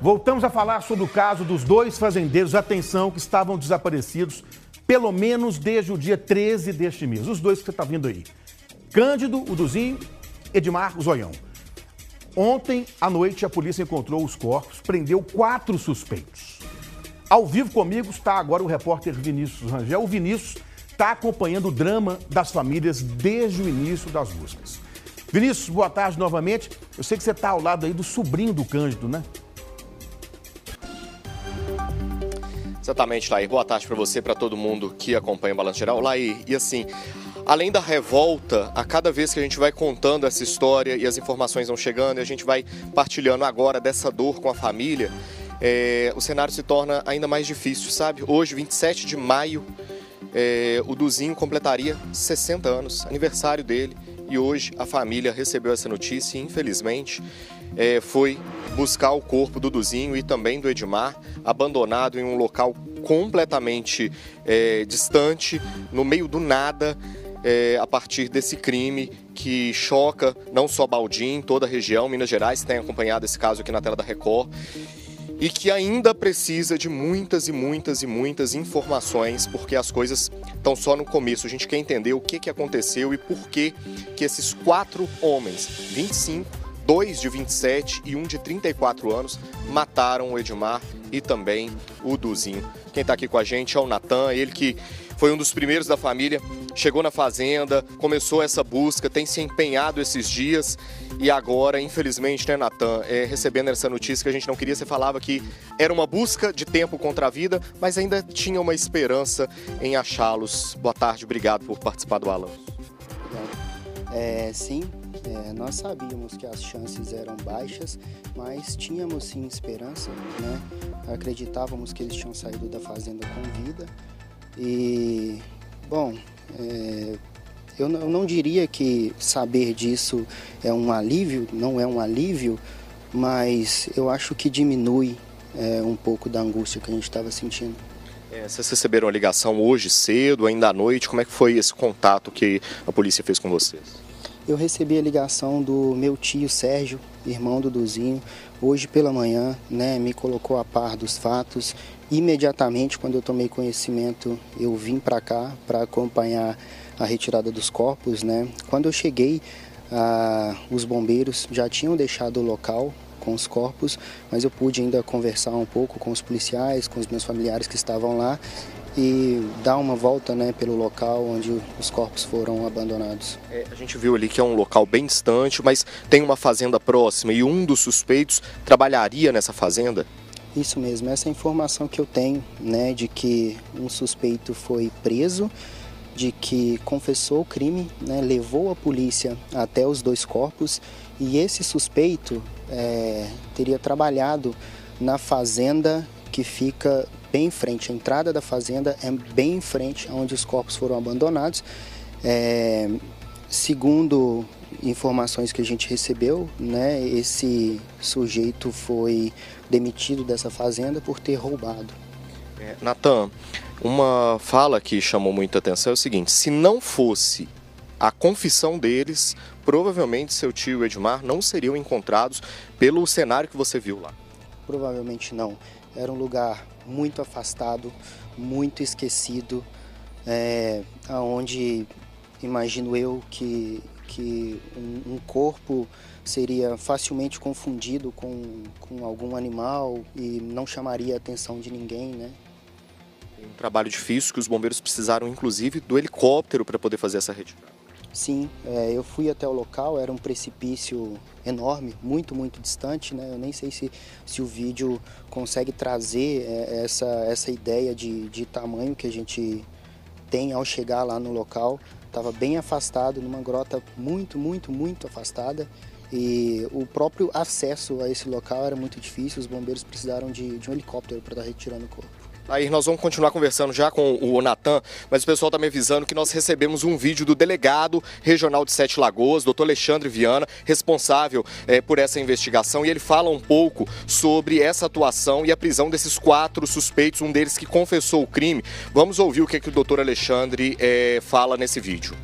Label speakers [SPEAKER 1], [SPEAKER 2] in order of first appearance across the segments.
[SPEAKER 1] Voltamos a falar sobre o caso dos dois fazendeiros, atenção, que estavam desaparecidos pelo menos desde o dia 13 deste mês. Os dois que você está vendo aí. Cândido, o Duzinho, Edmar, o Zoião. Ontem à noite a polícia encontrou os corpos, prendeu 4 suspeitos. Ao vivo comigo está agora o repórter Vinícius Rangel. O Vinícius está acompanhando o drama das famílias desde o início das buscas. Vinícius, boa tarde novamente. Eu sei que você está ao lado aí do sobrinho do Cândido, né?
[SPEAKER 2] Exatamente, Laí. Boa tarde para você, para todo mundo que acompanha o Balanço Geral. Laí, e assim, além da revolta, a cada vez que a gente vai contando essa história e as informações vão chegando e a gente vai partilhando agora dessa dor com a família, o cenário se torna ainda mais difícil, sabe? Hoje, 27 de maio, o Duzinho completaria 60 anos, aniversário dele, e hoje a família recebeu essa notícia e, infelizmente, foi buscar o corpo do Duzinho e também do Edmar, abandonado em um local completamente distante, no meio do nada, a partir desse crime que choca não só Baldim, toda a região, Minas Gerais tem acompanhado esse caso aqui na tela da Record, e que ainda precisa de muitas e muitas e muitas informações, porque as coisas estão só no começo. A gente quer entender o que aconteceu e por que esses 4 homens, 25, 2 de 27 e 1 de 34 anos, mataram o Edmar e também o Duzinho. Quem está aqui com a gente é o Natan, ele que foi um dos primeiros da família, chegou na fazenda, começou essa busca, tem se empenhado esses dias e agora, infelizmente, né, Natan, recebendo essa notícia que a gente não queria, você falava que era uma busca de tempo contra a vida, mas ainda tinha uma esperança em achá-los. Boa tarde, obrigado por participar do Balanço.
[SPEAKER 3] Sim, nós sabíamos que as chances eram baixas, mas tínhamos sim esperança, né? Acreditávamos que eles tinham saído da fazenda com vida. E, bom, eu não diria que saber disso é um alívio, não é um alívio, mas eu acho que diminui um pouco da angústia que a gente estava sentindo.
[SPEAKER 2] Vocês receberam a ligação hoje cedo, ainda à noite? Como é que foi esse contato que a polícia fez com vocês?
[SPEAKER 3] Eu recebi a ligação do meu tio Sérgio, irmão do Duzinho, hoje pela manhã, né, me colocou a par dos fatos. Imediatamente, quando eu tomei conhecimento, eu vim para cá para acompanhar a retirada dos corpos, né? Quando eu cheguei, os bombeiros já tinham deixado o local com os corpos, mas eu pude ainda conversar um pouco com os policiais, com os meus familiares que estavam lá e dar uma volta, né, pelo local onde os corpos foram abandonados.
[SPEAKER 2] A gente viu ali que é um local bem distante, mas tem uma fazenda próxima e um dos suspeitos trabalharia nessa fazenda?
[SPEAKER 3] Isso mesmo, essa informação que eu tenho, né, de que um suspeito foi preso, de que confessou o crime, né, levou a polícia até os 2 corpos e esse suspeito teria trabalhado na fazenda que fica bem em frente. A entrada da fazenda é bem em frente onde os corpos foram abandonados. Segundo informações que a gente recebeu, né, esse sujeito foi demitido dessa fazenda por ter roubado.
[SPEAKER 2] Natan, uma fala que chamou muita atenção é o seguinte: se não fosse a confissão deles, provavelmente seu tio e Edmar não seriam encontrados pelo cenário que você viu lá.
[SPEAKER 3] Provavelmente não. Era um lugar muito afastado, muito esquecido, onde imagino eu que um corpo seria facilmente confundido com algum animal e não chamaria a atenção de ninguém, né?
[SPEAKER 2] Um trabalho difícil que os bombeiros precisaram, inclusive, do helicóptero para poder fazer essa retirada.
[SPEAKER 3] Sim, eu fui até o local, era um precipício enorme, muito, muito distante, né? Eu nem sei se o vídeo consegue trazer essa ideia de tamanho que a gente tem ao chegar lá no local. Estava bem afastado, numa grota muito, muito, muito afastada e o próprio acesso a esse local era muito difícil, os bombeiros precisaram de um helicóptero para estar retirando o corpo.
[SPEAKER 2] Aí nós vamos continuar conversando já com o Natan, mas o pessoal está me avisando que nós recebemos um vídeo do delegado regional de 7 Lagoas, Dr. Alexandre Viana, responsável por essa investigação, e ele fala um pouco sobre essa atuação e a prisão desses 4 suspeitos, um deles que confessou o crime. Vamos ouvir o que o Dr. Alexandre fala nesse vídeo.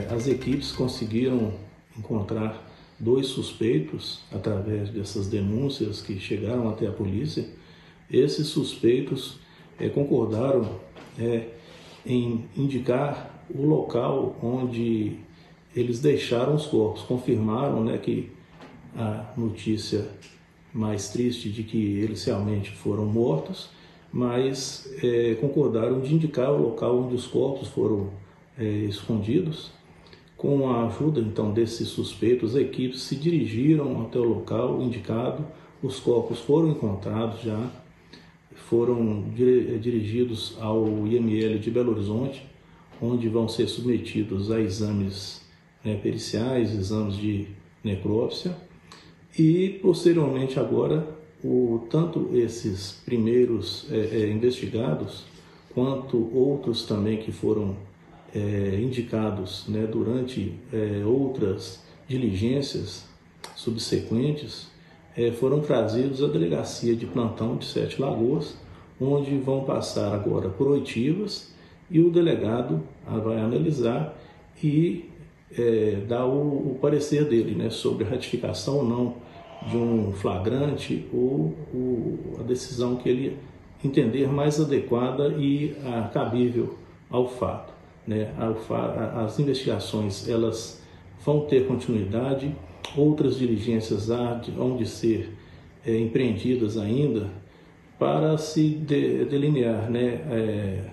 [SPEAKER 4] As equipes conseguiram encontrar 2 suspeitos, através dessas denúncias que chegaram até a polícia. Esses suspeitos concordaram em indicar o local onde eles deixaram os corpos. Confirmaram, né, que a notícia mais triste de que eles realmente foram mortos, mas concordaram de indicar o local onde os corpos foram escondidos. Com a ajuda então desses suspeitos, as equipes se dirigiram até o local indicado, os corpos foram encontrados já, foram dirigidos ao IML de Belo Horizonte, onde vão ser submetidos a exames periciais, exames de necrópsia, e posteriormente agora, tanto esses primeiros investigados, quanto outros também que foram indicados, né, durante outras diligências subsequentes, foram trazidos à delegacia de plantão de Sete Lagoas, onde vão passar agora por oitivas, e o delegado vai analisar e dar o parecer dele, né, sobre a ratificação ou não de um flagrante ou a decisão que ele entender mais adequada e cabível ao fato. Né? As investigações elas vão ter continuidade, outras diligências hão de ser empreendidas ainda para se delinear, né,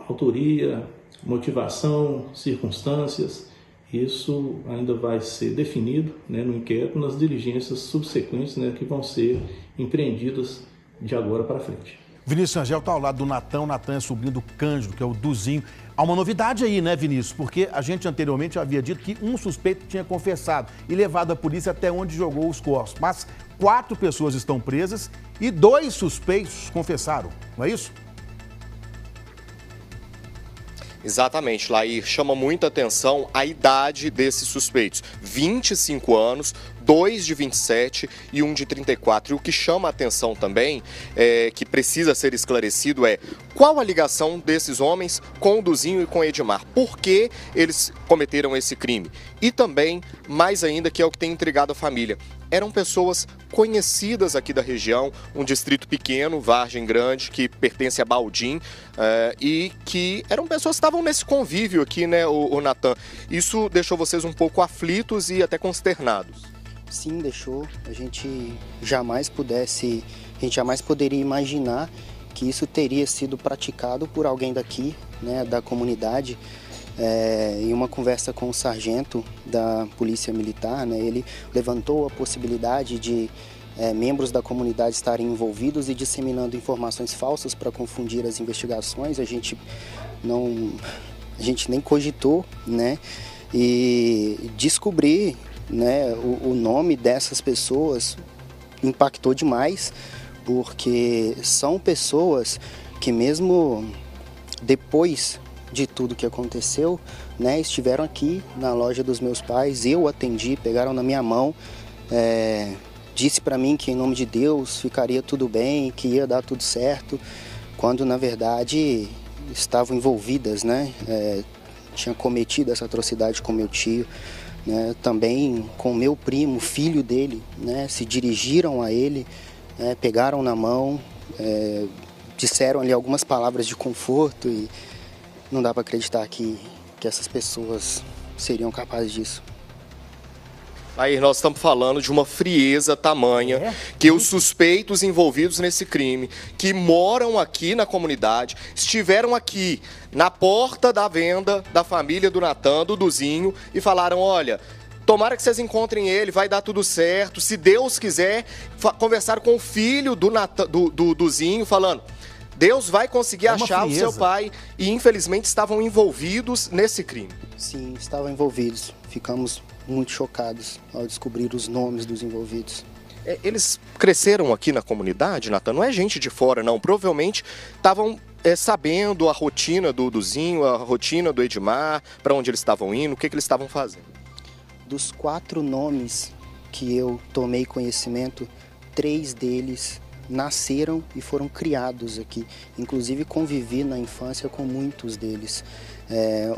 [SPEAKER 4] autoria, motivação, circunstâncias. Isso ainda vai ser definido, né, no inquérito, nas diligências subsequentes, né, que vão ser empreendidas de agora para frente.
[SPEAKER 1] Vinícius Rangel está ao lado do Natan. O Natan é sobrinho do Cândido, que é o Duzinho. Há uma novidade aí, né, Vinícius? Porque a gente anteriormente havia dito que um suspeito tinha confessado e levado a polícia até onde jogou os corpos. Mas 4 pessoas estão presas e 2 suspeitos confessaram, não é isso?
[SPEAKER 2] Exatamente, Lair. Chama muita atenção a idade desses suspeitos. 25 anos, 2 de 27 e 1 de 34. E o que chama a atenção também, que precisa ser esclarecido, qual a ligação desses homens com o Duzinho e com o Edmar? Por que eles cometeram esse crime? E também, mais ainda, que é o que tem intrigado a família, eram pessoas conhecidas aqui da região, um distrito pequeno, Vargem Grande, que pertence a Baldim, e que eram pessoas que estavam nesse convívio aqui, né, o Natan? Isso deixou vocês um pouco aflitos e até consternados?
[SPEAKER 3] Sim, deixou. A gente jamais poderia imaginar que isso teria sido praticado por alguém daqui, né, da comunidade. Em uma conversa com o sargento da Polícia Militar, né, ele levantou a possibilidade de membros da comunidade estarem envolvidos e disseminando informações falsas para confundir as investigações. A gente nem cogitou, né, e descobrir, né, o nome dessas pessoas impactou demais, porque são pessoas que mesmo depois de tudo que aconteceu, né, estiveram aqui na loja dos meus pais, eu atendi, pegaram na minha mão, disse para mim que em nome de Deus ficaria tudo bem, que ia dar tudo certo, quando na verdade estavam envolvidas, né, tinha cometido essa atrocidade com meu tio, né, também com meu primo, filho dele, né, se dirigiram a ele, pegaram na mão, disseram ali algumas palavras de conforto e não dá para acreditar que essas pessoas seriam capazes disso.
[SPEAKER 2] Aí nós estamos falando de uma frieza tamanha que os suspeitos envolvidos nesse crime, que moram aqui na comunidade, estiveram aqui na porta da venda da família do Natan, do Duzinho, e falaram: olha, tomara que vocês encontrem ele, vai dar tudo certo, se Deus quiser. Conversaram com o filho do Duzinho, falando: Deus vai conseguir achar o seu pai, e infelizmente estavam envolvidos nesse crime.
[SPEAKER 3] Sim, estavam envolvidos. Ficamos muito chocados ao descobrir os nomes dos envolvidos.
[SPEAKER 2] Eles cresceram aqui na comunidade, Natan? Não é gente de fora, não. Provavelmente estavam sabendo a rotina do Duzinho, a rotina do Edmar, para onde eles estavam indo, o que eles estavam fazendo.
[SPEAKER 3] Dos 4 nomes que eu tomei conhecimento, 3 deles nasceram e foram criados aqui. Inclusive convivi na infância com muitos deles.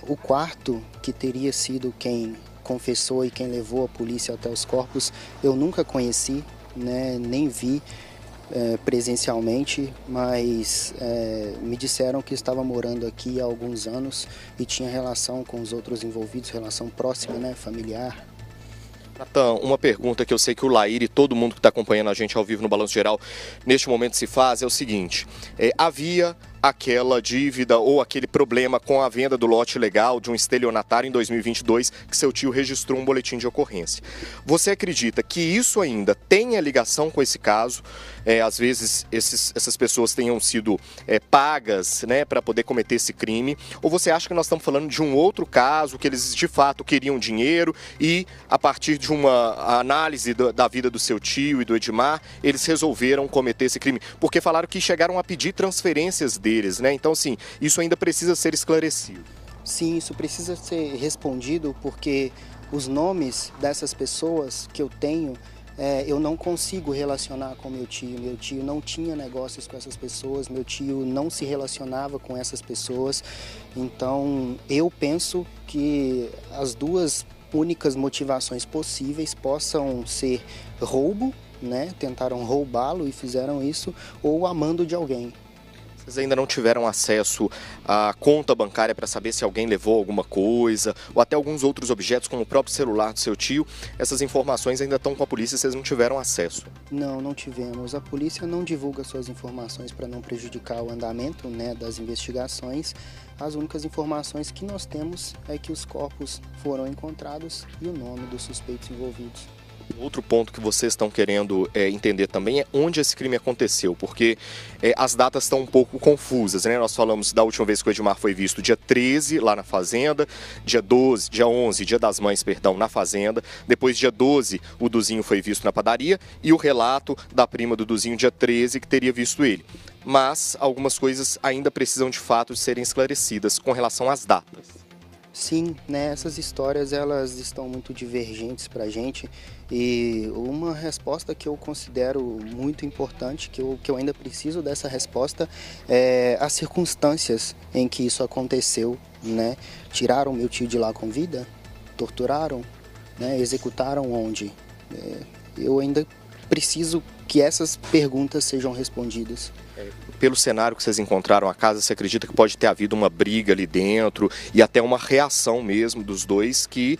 [SPEAKER 3] O quarto, que teria sido quem confessou e quem levou a polícia até os corpos, eu nunca conheci, né, nem vi presencialmente, mas me disseram que estava morando aqui há alguns anos e tinha relação com os outros envolvidos, relação próxima, né, familiar.
[SPEAKER 2] Natan, uma pergunta que eu sei que o Laír e todo mundo que está acompanhando a gente ao vivo no Balanço Geral neste momento se faz é o seguinte: havia aquela dívida ou aquele problema com a venda do lote legal de um estelionatário em 2022 que seu tio registrou um boletim de ocorrência. Você acredita que isso ainda tenha ligação com esse caso? Às vezes essas pessoas tenham sido pagas, né, para poder cometer esse crime? Ou você acha que nós estamos falando de um outro caso, que eles de fato queriam dinheiro e a partir de uma análise da vida do seu tio e do Edmar, eles resolveram cometer esse crime? Porque falaram que chegaram a pedir transferências deles, né? Então, assim, isso ainda precisa ser esclarecido.
[SPEAKER 3] Sim, isso precisa ser respondido porque os nomes dessas pessoas que eu tenho, eu não consigo relacionar com meu tio. Meu tio não tinha negócios com essas pessoas, meu tio não se relacionava com essas pessoas. Então, eu penso que as duas únicas motivações possíveis possam ser roubo, né? Tentaram roubá-lo e fizeram isso, ou amando de alguém.
[SPEAKER 2] Vocês ainda não tiveram acesso à conta bancária para saber se alguém levou alguma coisa ou até alguns outros objetos, como o próprio celular do seu tio? Essas informações ainda estão com a polícia e vocês não tiveram acesso?
[SPEAKER 3] Não, não tivemos. A polícia não divulga suas informações para não prejudicar o andamento, né, das investigações. As únicas informações que nós temos é que os corpos foram encontrados e o nome dos suspeitos envolvidos.
[SPEAKER 2] Outro ponto que vocês estão querendo entender também é onde esse crime aconteceu, porque as datas estão um pouco confusas, né? Nós falamos da última vez que o Edmar foi visto dia 13 lá na fazenda, dia 11, dia das mães, perdão, na fazenda, depois dia 12 o Duzinho foi visto na padaria e o relato da prima do Duzinho dia 13 que teria visto ele. Mas algumas coisas ainda precisam de fato de serem esclarecidas com relação às datas.
[SPEAKER 3] Sim, né, essas histórias elas estão muito divergentes para a gente e uma resposta que eu considero muito importante, que eu ainda preciso dessa resposta, é as circunstâncias em que isso aconteceu, né? Tiraram meu tio de lá com vida? Torturaram? Né? Executaram onde? Eu ainda preciso que essas perguntas sejam respondidas.
[SPEAKER 2] Pelo cenário que vocês encontraram a casa, você acredita que pode ter havido uma briga ali dentro e até uma reação mesmo dos dois que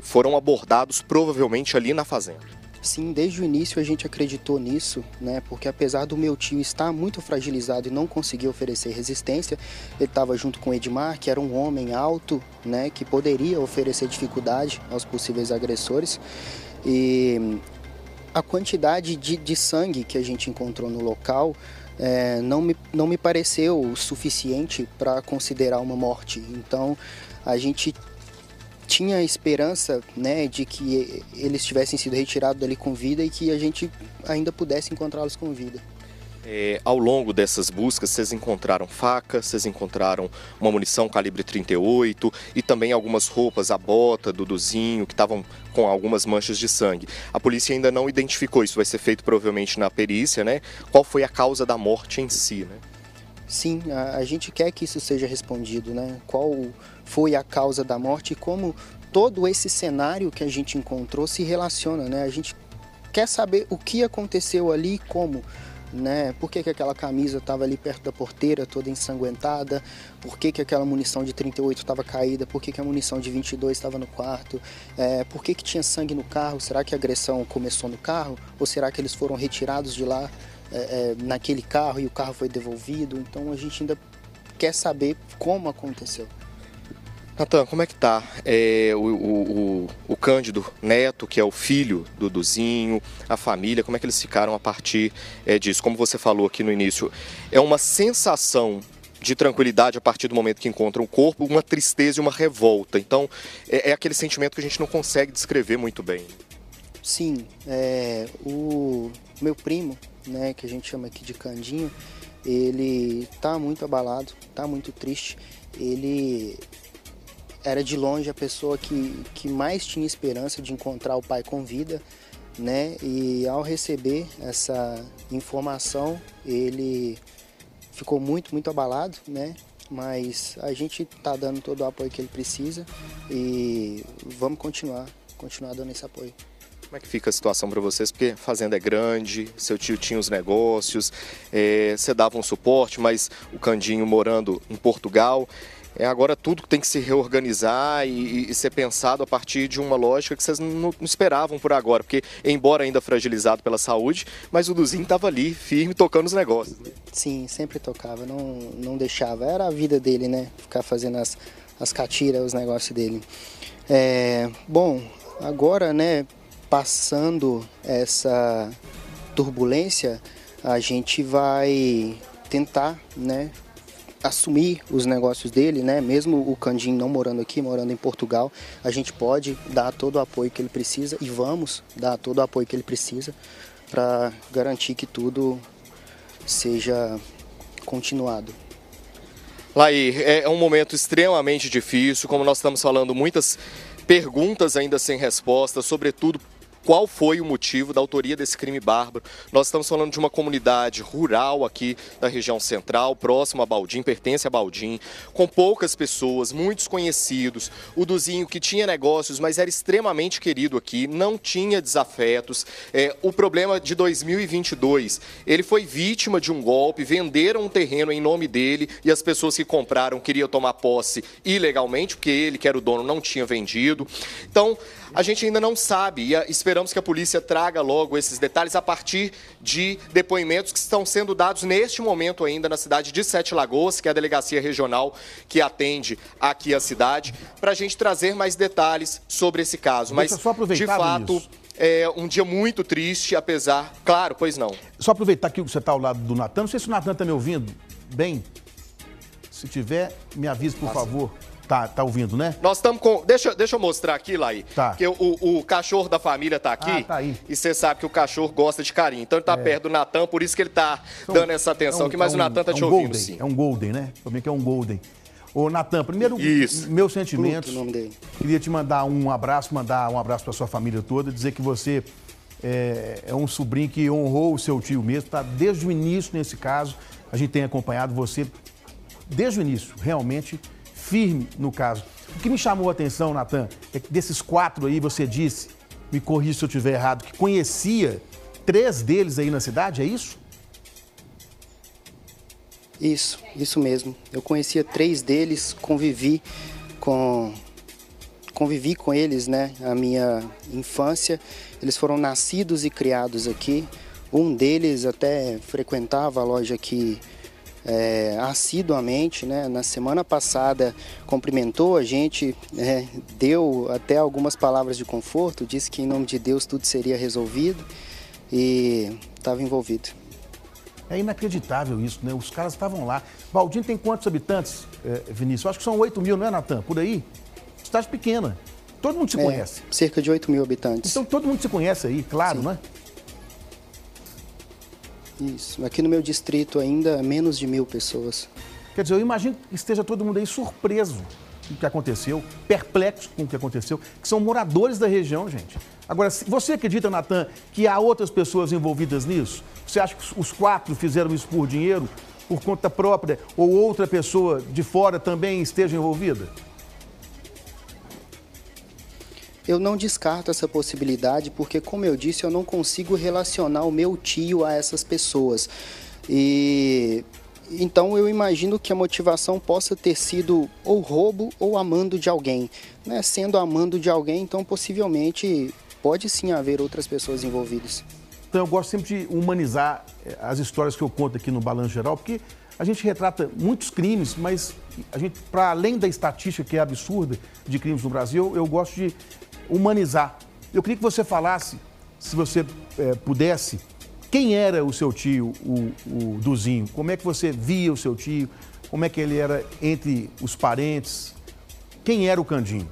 [SPEAKER 2] foram abordados provavelmente ali na fazenda?
[SPEAKER 3] Sim, desde o início a gente acreditou nisso, né? Porque apesar do meu tio estar muito fragilizado e não conseguir oferecer resistência, ele estava junto com o Edmar, que era um homem alto, né? Que poderia oferecer dificuldade aos possíveis agressores. E a quantidade de sangue que a gente encontrou no local não me pareceu suficiente para considerar uma morte. Então a gente tinha esperança, né, de que eles tivessem sido retirados dali com vida e que a gente ainda pudesse encontrá-los com vida.
[SPEAKER 2] Ao longo dessas buscas, vocês encontraram facas, vocês encontraram uma munição calibre 38 e também algumas roupas, a bota do Duzinho, que estavam com algumas manchas de sangue. A polícia ainda não identificou, isso vai ser feito provavelmente na perícia, né? Qual foi a causa da morte em si, né?
[SPEAKER 3] Sim, a gente quer que isso seja respondido, né? Qual foi a causa da morte e como todo esse cenário que a gente encontrou se relaciona, né? A gente quer saber o que aconteceu ali e como, né? Por que aquela camisa estava ali perto da porteira, toda ensanguentada? Por que aquela munição de 38 estava caída? Por que a munição de 22 estava no quarto? Por que tinha sangue no carro? Será que a agressão começou no carro? Ou será que eles foram retirados de lá naquele carro e o carro foi devolvido? Então a gente ainda quer saber como aconteceu.
[SPEAKER 2] Natan, como é que tá o Cândido Neto, que é o filho do Duzinho, a família, como é que eles ficaram a partir disso? Como você falou aqui no início, é uma sensação de tranquilidade a partir do momento que encontram o corpo, uma tristeza e uma revolta. Então, é aquele sentimento que a gente não consegue descrever muito bem.
[SPEAKER 3] Sim, o meu primo, né, que a gente chama aqui de Candinho, ele tá muito abalado, tá muito triste. Ele era de longe a pessoa que mais tinha esperança de encontrar o pai com vida, né? E ao receber essa informação, ele ficou muito, muito abalado, né? mas a gente está dando todo o apoio que ele precisa e vamos continuar dando esse apoio.
[SPEAKER 2] Como é que fica a situação para vocês? Porque a fazenda é grande, seu tio tinha os negócios, você dava um suporte, mas o Candinho morando em Portugal, agora tudo tem que se reorganizar e ser pensado a partir de uma lógica que vocês não esperavam por agora, porque embora ainda fragilizado pela saúde, mas o Duzinho estava ali, firme, tocando os negócios. Né?
[SPEAKER 3] Sim, sempre tocava, não deixava, era a vida dele, né? Ficar fazendo as catiras, os negócios dele. Bom, agora, né? Passando essa turbulência, a gente vai tentar, né, assumir os negócios dele, né? Mesmo o Candinho não morando aqui, morando em Portugal, a gente pode dar todo o apoio que ele precisa e vamos dar todo o apoio que ele precisa para garantir que tudo seja continuado.
[SPEAKER 2] Laí, é um momento extremamente difícil, como nós estamos falando, muitas perguntas ainda sem resposta, sobretudo qual foi o motivo da autoria desse crime bárbaro. Nós estamos falando de uma comunidade rural aqui da região central, próximo a Baldim, pertence a Baldim, com poucas pessoas, muitos conhecidos. O Duzinho que tinha negócios, mas era extremamente querido aqui, não tinha desafetos. O problema de 2022, ele foi vítima de um golpe, venderam um terreno em nome dele e as pessoas que compraram queriam tomar posse ilegalmente, porque ele, que era o dono, não tinha vendido. Então, a gente ainda não sabe e esperamos que a polícia traga logo esses detalhes a partir de depoimentos que estão sendo dados neste momento ainda na cidade de Sete Lagoas, que é a delegacia regional que atende aqui a cidade, para a gente trazer mais detalhes sobre esse caso. Mas, de fato, é um dia muito triste, apesar... Claro, pois não.
[SPEAKER 1] Só aproveitar que você está ao lado do Natan. Não sei se o Natan está me ouvindo bem. Se tiver, me avise, por favor. Tá ouvindo, né?
[SPEAKER 2] Nós estamos com... Deixa eu mostrar aqui, Laí.
[SPEAKER 1] Tá.
[SPEAKER 2] Porque o cachorro da família tá aqui.
[SPEAKER 1] Tá aí.
[SPEAKER 2] E você sabe que o cachorro gosta de carinho. Então ele tá perto do Natan, por isso que ele tá dando essa atenção aqui. Mas o Natan tá te ouvindo,
[SPEAKER 1] Golden,
[SPEAKER 2] sim.
[SPEAKER 1] É um Golden, né? Também que é um Golden. Ô, Natan, primeiro, meus sentimentos.
[SPEAKER 3] Pluto, o nome dele.
[SPEAKER 1] Queria te mandar um abraço para sua família toda, dizer que você é um sobrinho que honrou o seu tio mesmo, tá? Desde o início nesse caso, a gente tem acompanhado você desde o início, realmente firme no caso. O que me chamou a atenção, Natan, é que desses 4 aí, você disse, me corrija se eu estiver errado, que conhecia 3 deles aí na cidade, é isso?
[SPEAKER 3] Isso mesmo. Eu conhecia 3 deles, convivi com eles, né, a minha infância. Eles foram nascidos e criados aqui. Um deles até frequentava a loja aqui assiduamente, né? Na semana passada cumprimentou a gente, deu até algumas palavras de conforto, disse que em nome de Deus tudo seria resolvido e estava envolvido.
[SPEAKER 1] É inacreditável isso, né? Os caras estavam lá. Baldim tem quantos habitantes, Vinícius? Eu acho que são 8 mil, não é, Natan? Por aí? Cidade pequena. Todo mundo se conhece.
[SPEAKER 3] Cerca de 8 mil habitantes.
[SPEAKER 1] Então todo mundo se conhece aí, claro, né?
[SPEAKER 3] Isso. Aqui no meu distrito ainda menos de 1.000 pessoas.
[SPEAKER 1] Quer dizer, eu imagino que esteja todo mundo aí surpreso com o que aconteceu, perplexo com o que aconteceu, que são moradores da região, gente. Agora, você acredita, Natan, que há outras pessoas envolvidas nisso? Você acha que os 4 fizeram isso por dinheiro, por conta própria, ou outra pessoa de fora também esteja envolvida?
[SPEAKER 3] Eu não descarto essa possibilidade porque, como eu disse, eu não consigo relacionar o meu tio a essas pessoas. Então eu imagino que a motivação possa ter sido ou roubo ou amando de alguém. Né? Sendo amando de alguém, então possivelmente pode sim haver outras pessoas envolvidas.
[SPEAKER 1] Então eu gosto sempre de humanizar as histórias que eu conto aqui no Balanço Geral, porque a gente retrata muitos crimes, mas a gente, para além da estatística que é absurda de crimes no Brasil, eu gosto de humanizar. Eu queria que você falasse, se você pudesse, quem era o seu tio, o Duzinho? Como é que você via o seu tio? Como é que ele era entre os parentes? Quem era o Candinho?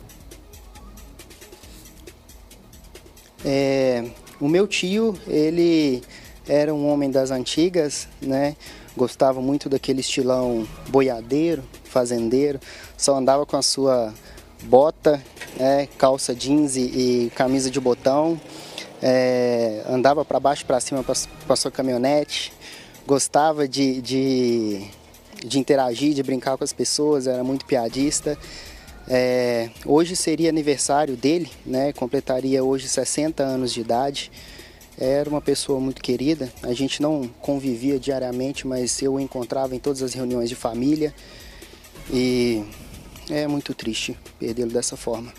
[SPEAKER 3] O meu tio, ele era um homem das antigas, né? Gostava muito daquele estilão boiadeiro, fazendeiro, só andava com a sua bota, calça jeans e camisa de botão, andava para baixo e para cima com a sua caminhonete, gostava de de interagir, de brincar com as pessoas, era muito piadista. Hoje seria aniversário dele, né? Completaria hoje 60 anos de idade. Era uma pessoa muito querida, a gente não convivia diariamente, mas eu o encontrava em todas as reuniões de família e é muito triste perdê-lo dessa forma.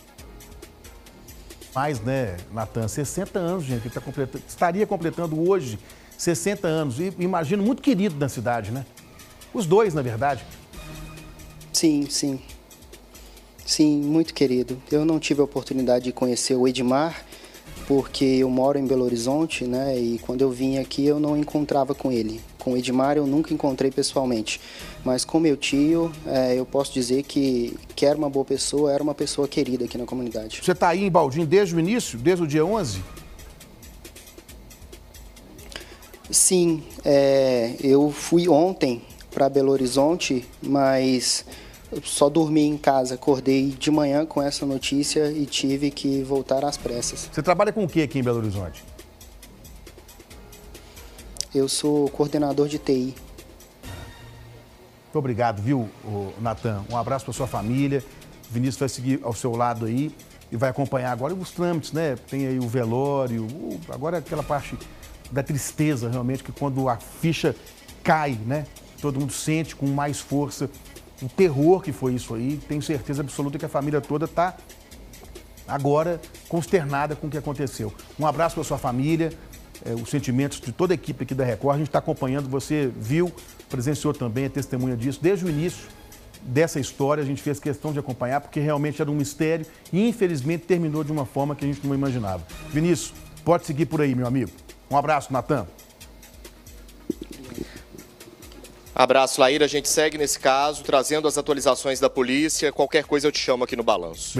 [SPEAKER 1] Mas, né, Natan, 60 anos, gente, ele estaria completando hoje 60 anos e imagino muito querido na cidade, né? Os dois, na verdade.
[SPEAKER 3] Sim, sim. Sim, muito querido. Eu não tive a oportunidade de conhecer o Edmar, porque eu moro em Belo Horizonte, né? E quando eu vim aqui eu não encontrava com ele. Com o Edmar eu nunca encontrei pessoalmente. Mas com meu tio, eu posso dizer que era uma boa pessoa, era uma pessoa querida aqui na comunidade.
[SPEAKER 1] Você está aí em Baldim desde o início, desde o dia 11?
[SPEAKER 3] Sim, eu fui ontem para Belo Horizonte, mas eu só dormi em casa, acordei de manhã com essa notícia e tive que voltar às pressas.
[SPEAKER 1] Você trabalha com o que aqui em Belo Horizonte?
[SPEAKER 3] Eu sou coordenador de TI.
[SPEAKER 1] Muito obrigado, viu, Natan? Um abraço para sua família. O Vinícius vai seguir ao seu lado aí e vai acompanhar agora os trâmites, né? Tem aí o velório, agora aquela parte da tristeza, realmente, que quando a ficha cai, né? Todo mundo sente com mais força o terror que foi isso aí. Tenho certeza absoluta que a família toda está agora consternada com o que aconteceu. Um abraço para sua família, os sentimentos de toda a equipe aqui da Record. A gente está acompanhando, você viu, presenciou também, é testemunha disso. Desde o início dessa história, a gente fez questão de acompanhar, porque realmente era um mistério e, infelizmente, terminou de uma forma que a gente não imaginava. Vinícius, pode seguir por aí, meu amigo. Um abraço, Natan.
[SPEAKER 2] Abraço, Laíra. A gente segue nesse caso, trazendo as atualizações da polícia. Qualquer coisa eu te chamo aqui no Balanço.